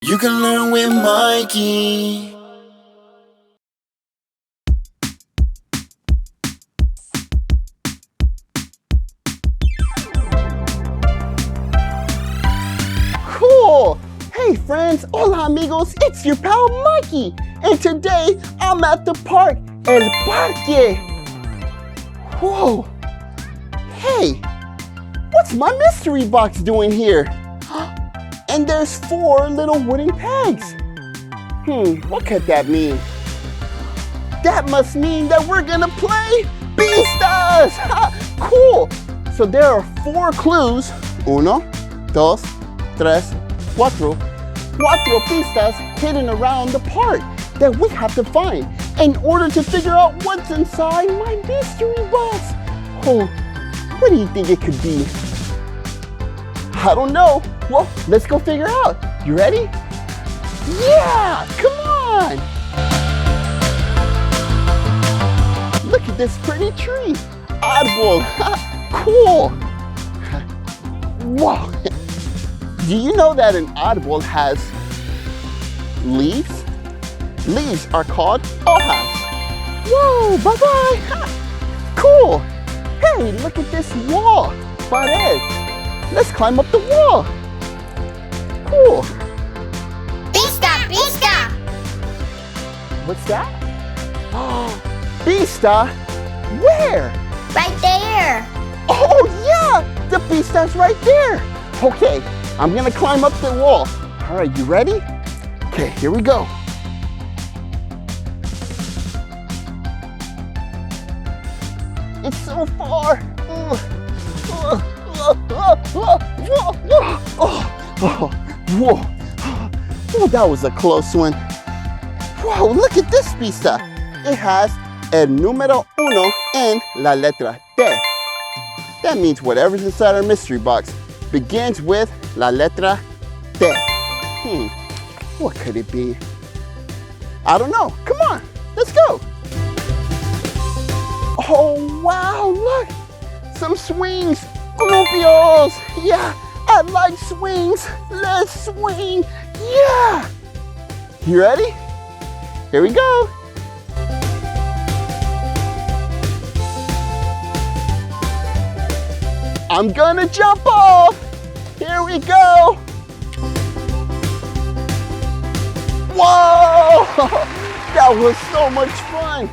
You can learn with Mikey. Cool! Hey friends, hola amigos, it's your pal Mikey. And today I'm at the park, El Parque. Whoa! Hey, what's my mystery box doing here? And there's 4 little wooden pegs. What could that mean? That must mean that we're gonna play Pistas! Cool! So there are 4 clues. 1, 2, 3, 4. 4 pistas hidden around the park that we have to find in order to figure out what's inside my mystery box. Oh, what do you think it could be? I don't know. Well, let's go figure out. You ready? Yeah, come on. Look at this pretty tree. Árbol, cool. Wow. Do you know that an árbol has leaves? Leaves are called hojas. Whoa, bye-bye. Cool. Hey, look at this wall. Pared. Let's climb up the wall. Cool. Pista, pista. What's that? Pista? Where? Right there. Oh yeah, the pista's right there. Okay, I'm gonna climb up the wall. All right, you ready? Okay, here we go. It's so far. Whoa, that was a close one. Whoa, look at this pista. It has el número 1 en la letra T. That means whatever's inside our mystery box begins with la letra T. What could it be? I don't know. Come on, let's go. Oh, wow, look. Some swings. Columpios. Yeah, I like swings. Let's swing. Yeah. You ready? Here we go. I'm gonna jump off. Here we go. Whoa! That was so much fun.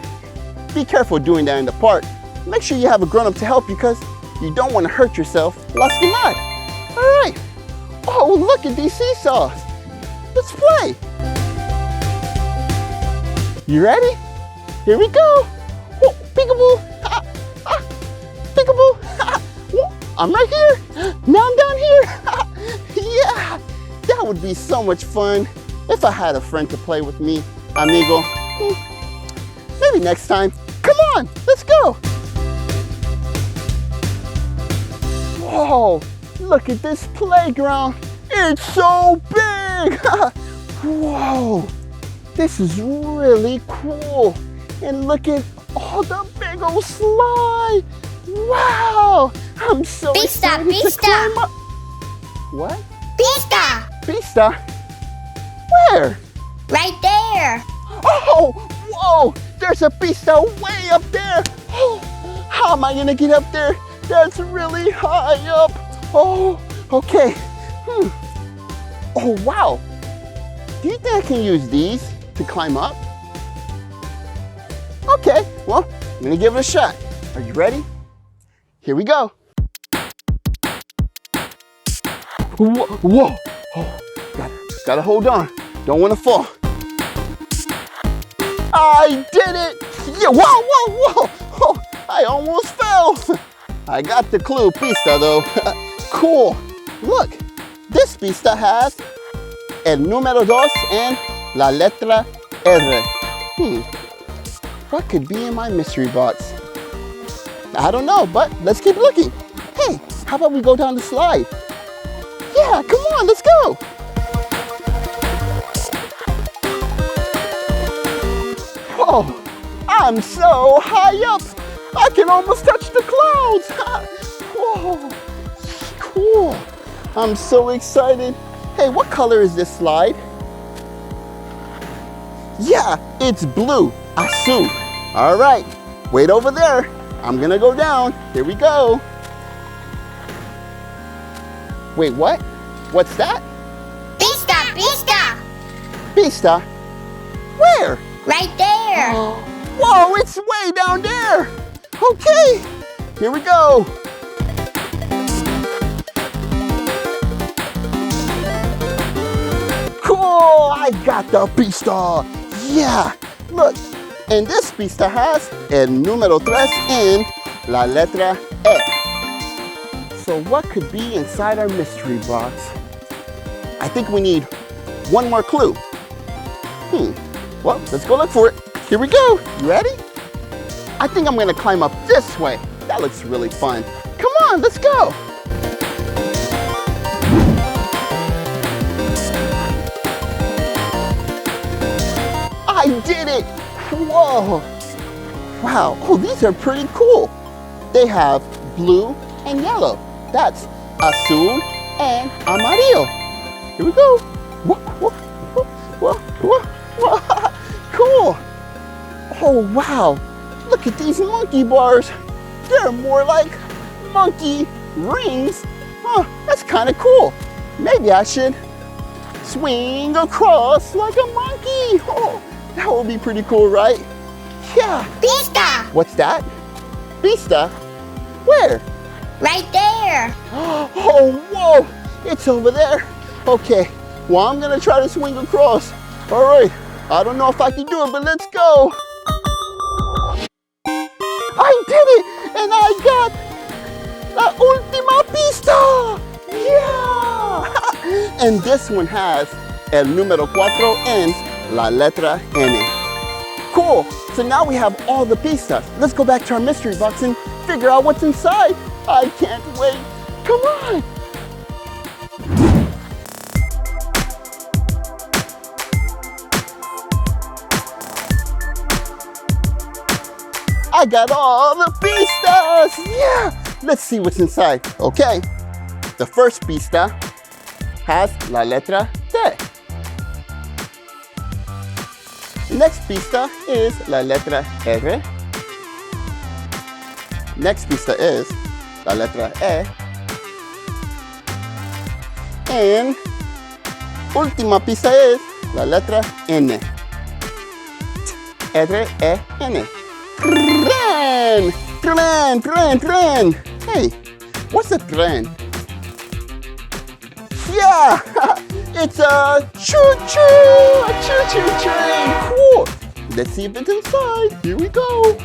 Be careful doing that in the park. Make sure you have a grown-up to help you because you don't want to hurt yourself. Lastimar. All right. Oh, look at these seesaws. Let's play. You ready? Here we go. Oh, peekaboo. Peekaboo. I'm right here. Now I'm down here. Yeah, that would be so much fun if I had a friend to play with me. Amigo. Maybe next time. Come on, let's go. Whoa, look at this playground. It's so big. Whoa, this is really cool. And look at all the big old slide. Wow, I'm so excited to climb up. What? Pista. Pista? Where? Right there. Oh, whoa, there's a pista way up there. Oh, how am I gonna get up there? That's really high up. Oh, okay. Oh, wow. Do you think I can use these to climb up? Okay, well, I'm gonna give it a shot. Are you ready? Here we go. Whoa. Oh, gotta hold on. Don't wanna fall. I did it! Yeah, whoa! Oh, I almost fell. I got the clue, pista though. Cool. Look, this pista has el número 2 and la letra R. What could be in my mystery box? I don't know, but let's keep looking. Hey, how about we go down the slide? Yeah, come on, let's go. Whoa, I'm so high up. I can almost touch the clouds. Whoa, cool. I'm so excited. Hey, what color is this slide? Yeah, it's blue. Azul. All right, wait over there. I'm gonna go down. Here we go. Wait, what? What's that? Pista, Pista. Pista? Where? Right there. Whoa, it's way down there. Okay, here we go. Cool, I got the pista. Yeah, look, and this pista has el número 3 en la letra E. So what could be inside our mystery box? I think we need one more clue. Well, let's go look for it. Here we go. You ready? I think I'm gonna climb up this way. That looks really fun. Come on, let's go. I did it! Whoa! Wow, oh, these are pretty cool. They have blue and yellow. That's Azul and Amarillo. Here we go. Whoa, whoa, whoa, whoa, whoa, whoa. Cool. Oh, wow. Look at these monkey bars. They're more like monkey rings. Huh, that's kind of cool. Maybe I should swing across like a monkey. Oh, that would be pretty cool, right? Yeah. Pista. What's that? Pista? Where? Right there. Oh, whoa. It's over there. Okay. Well, I'm going to try to swing across. All right. I don't know if I can do it, but let's go. I did it! And I got la última pista! Yeah! And this one has el número 4 en la letra N. Cool! So now we have all the pistas. Let's go back to our mystery box and figure out what's inside. I can't wait. Come on! I got all the pistas! Yeah! Let's see what's inside. Okay. The first pista has la letra T. Next pista is la letra R. Next pista is la letra E. And última pista is la letra N. R-E-N. Tren! Tren, tren, tren! Hey, what's a tren? Yeah! It's a choo-choo! A choo-choo train! Cool! Let's see if it's inside. Here we go.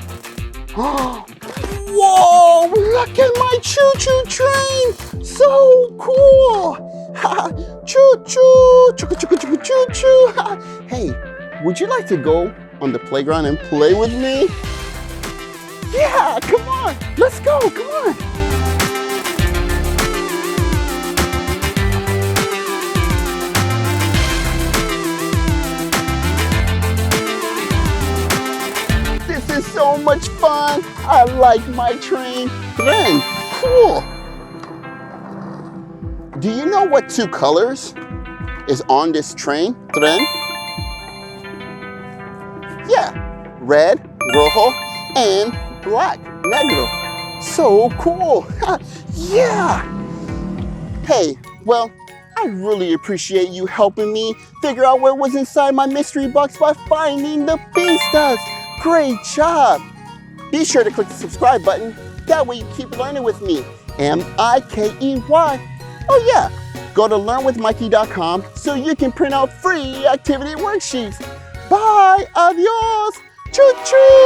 Whoa! Look at my choo-choo train! So cool! Choo-choo! Choo-choo-choo-choo-choo! Hey, would you like to go on the playground and play with me? Yeah, come on, let's go, come on. This is so much fun. I like my train. Tren, cool. Do you know what 2 colors is on this train, Tren? Yeah, red, rojo, and black, negro. So cool. Yeah. Hey, well, I really appreciate you helping me figure out what was inside my mystery box by finding the pistas. Great job. Be sure to click the subscribe button. That way you keep learning with me. M-I-K-E-Y. Oh yeah, go to learnwithmikey.com so you can print out free activity worksheets. Bye, adios, choo-choo.